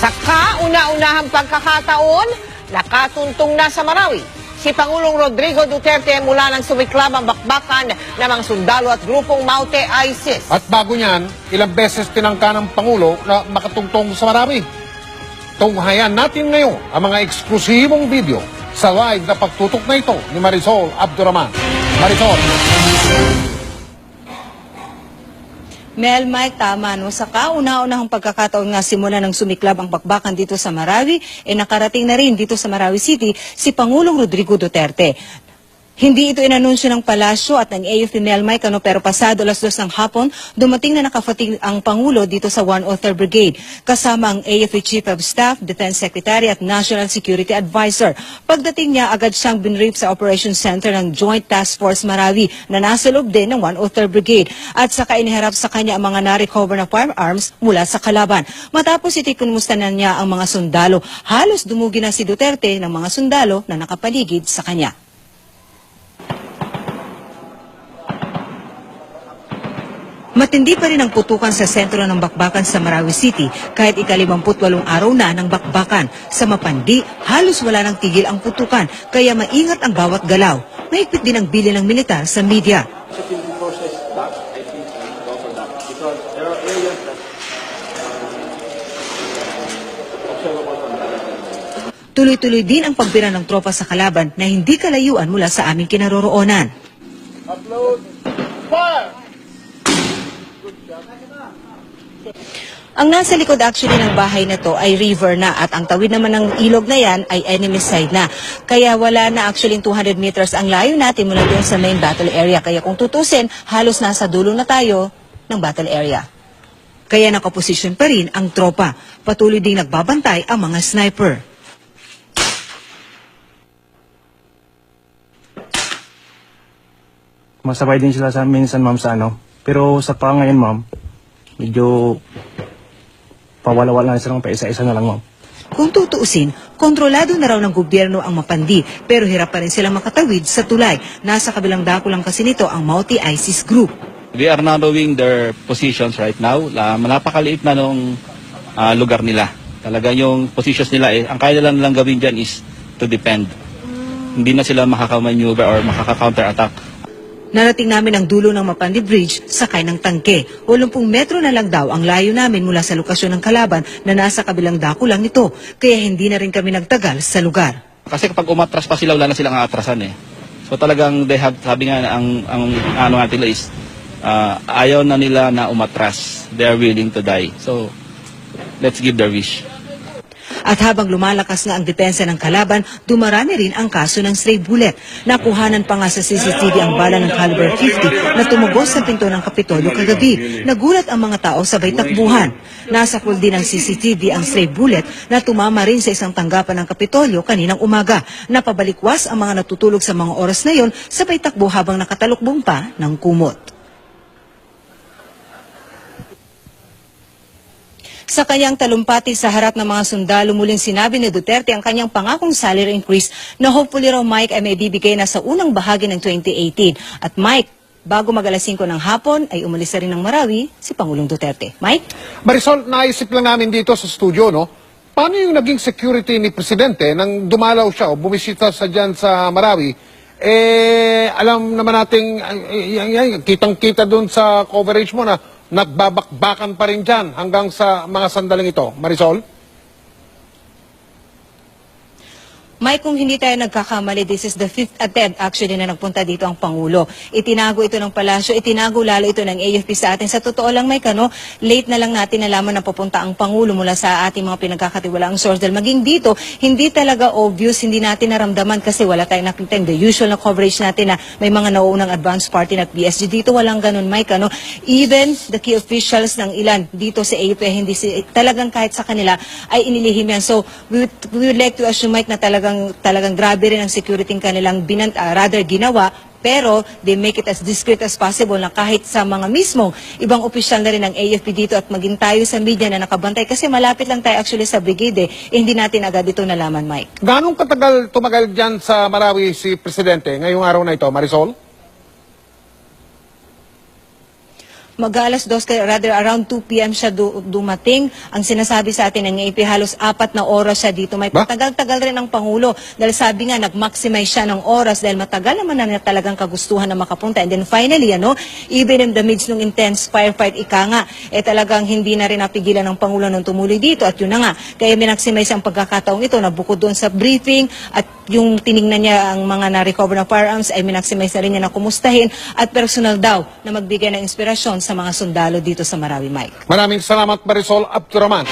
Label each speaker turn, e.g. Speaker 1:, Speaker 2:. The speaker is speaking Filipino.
Speaker 1: Sa kauna-unahang pagkakataon, nakatuntong na sa Marawi si Pangulong Rodrigo Duterte mula ng sumiklab ang bakbakan ng mga sundalo at grupong Maute ISIS.
Speaker 2: At bago niyan, ilang beses tinangka ng Pangulo na makatungtong sa Marawi. Tunghayan natin ngayon ang mga eksklusibong video sa live na pagtutok na ito ni Marisol Abdurrahman. Marisol.
Speaker 3: Mel, Mike, tama, no? Sa kauna-unahang pagkakataon nga simula ng sumiklab ang bakbakan dito sa Marawi, nakarating na rin dito sa Marawi City si Pangulong Rodrigo Duterte. Hindi ito inanunsyo ng palasyo at ng AFP Mel, Mike, pero pasado 2:00 ng hapon, dumating na nakafating ang Pangulo dito sa 103rd Brigade, kasama ang AFP Chief of Staff, Defense Secretary at National Security Advisor. Pagdating niya, agad siyang binrief sa Operations Center ng Joint Task Force Marawi na nasa loob din ng 103rd Brigade at saka iniharap sa kanya ang mga na-recover na firearms mula sa kalaban. Matapos iti kinumusta na niya ang mga sundalo, halos dumugi na si Duterte ng mga sundalo na nakapaligid sa kanya. Matindi pa rin ang putukan sa sentro ng bakbakan sa Marawi City kahit ika-58 araw na ng bakbakan. Sa Mapandi, halos wala nang tigil ang putukan kaya maingat ang bawat galaw. Mahigpit din ang bili ng militar sa media. Tuloy-tuloy din ang pagbira ng tropa sa kalaban na hindi kalayuan mula sa aming kinaroroonan.
Speaker 2: Upload. Fire!
Speaker 3: Ang nasa likod actually ng bahay na to ay river na at ang tawid naman ng ilog na yan ay enemy side na. Kaya wala na actually 200 meters ang layo natin mula doon sa main battle area. Kaya kung tutusin, halos nasa dulo na tayo ng battle area. Kaya nakaposisyon pa rin ang tropa. Patuloy ding nagbabantay ang mga sniper.
Speaker 4: Masabay din sila sa minsan, ma'am, sa ano. Pero sa ngayon, ma'am, medyo pawala-wala na silang paisa-isa na lang, ma'am.
Speaker 3: Kung tutuusin, kontrolado na raw ng gobyerno ang Mapandi, pero hirap pa rin silang makatawid sa tulay. Nasa kabilang dako lang kasi nito ang Maute ISIS group.
Speaker 5: We are now knowing their positions right now. Napakaliit na nung lugar nila. Talaga yung positions nila, ang kaya nilang gawin dyan is to defend. Hindi na sila makaka-maneuver or makaka-counter-attack.
Speaker 3: Narating namin ang dulo ng Mapandi Bridge sakay ng tangke. 80 metro na lang daw ang layo namin mula sa lokasyon ng kalaban na nasa kabilang dako lang nito. Kaya hindi na rin kami nagtagal sa lugar.
Speaker 5: Kasi kapag umatras pa sila, wala na silang aatrasan eh. So talagang they have, sabi nga, ang ano nga nila is, ayaw na nila na umatras. They are willing to die. So, let's give their wish.
Speaker 3: At habang lumalakas nga ang depensa ng kalaban, dumarami rin ang kaso ng stray bullet. Nakuhanan pa nga sa CCTV ang bala ng caliber 50 na tumugos sa pinto ng Kapitolyo kagabi. Nagulat ang mga tao sabay takbuhan. Nasakol din ng CCTV ang stray bullet na tumama rin sa isang tanggapan ng Kapitolyo kaninang umaga. Napabalikwas ang mga natutulog sa mga oras na yon sabay takbo habang nakatalukbong pa ng kumot. Sa kanyang talumpati sa harap ng mga sundalo, muling sinabi ni Duterte ang kanyang pangakong salary increase na hopefully raw, Mike, ay may bibigay na sa unang bahagi ng 2018. At Mike, bago mag-alas 5 ng hapon ay umalis na rin ng Marawi si Pangulong Duterte. Mike?
Speaker 2: Marisol, naisip lang namin dito sa studio, no? Paano yung naging security ni Presidente nang dumalaw siya o bumisita sa dyan sa Marawi? Alam naman nating, kitang-kita dun sa coverage mo na nagbabakbakan pa rin dyan hanggang sa mga sandaling ito. Marisol?
Speaker 3: Mike, kung hindi tayo nagkakamali, this is the 5th attempt actually na nagpunta dito ang Pangulo. Itinago ito ng palasyo, itinago lalo ito ng AFP sa atin. Sa totoo lang, Mike, late na lang natin nalaman na pupunta ang Pangulo mula sa ating mga pinagkakatiwalaang source. Dahil maging dito, hindi talaga obvious, hindi natin naramdaman kasi wala tayong nakita the usual na coverage natin na may mga nauunang advance party at BSG. Dito walang ganun, Mike. Even the key officials ng ilan dito sa AFP, hindi talagang kahit sa kanila ay inilihim yan. So, we would like to assume, Mike, na talagang grabe rin ang security ng kanilang ginawa, pero they make it as discreet as possible na kahit sa mga mismong ibang opisyal na rin ng AFP dito at maging tayo sa media na nakabantay kasi malapit lang tayo actually sa brigade hindi natin agad ito nalaman, Mike.
Speaker 2: Ganong katagal tumagal dyan sa Marawi si Presidente ngayong araw na ito, Marisol?
Speaker 3: Mag-alas 2, rather around 2 p.m. siya dumating. Ang sinasabi sa atin ng AP, halos 4 na oras siya dito. May
Speaker 2: Ba?
Speaker 3: tagal-tagal rin ang Pangulo. Dahil sabi nga, nag-maximize siya ng oras dahil matagal naman na talagang kagustuhan na makapunta. And then finally, even in the midst ng intense firefight, nga, talagang hindi na rin napigilan ng Pangulo nung tumuloy dito. At yun na nga, kaya minaksimay ang pagkakataong ito na bukod doon sa briefing at yung tiningnan niya ang mga na-recover na firearms ay minaksimay na rin niya na kumustahin at personal daw na magbigay ng inspirasyon sa mga sundalo dito sa Marawi, Mike.
Speaker 2: Maraming salamat, Marisol Abduraman.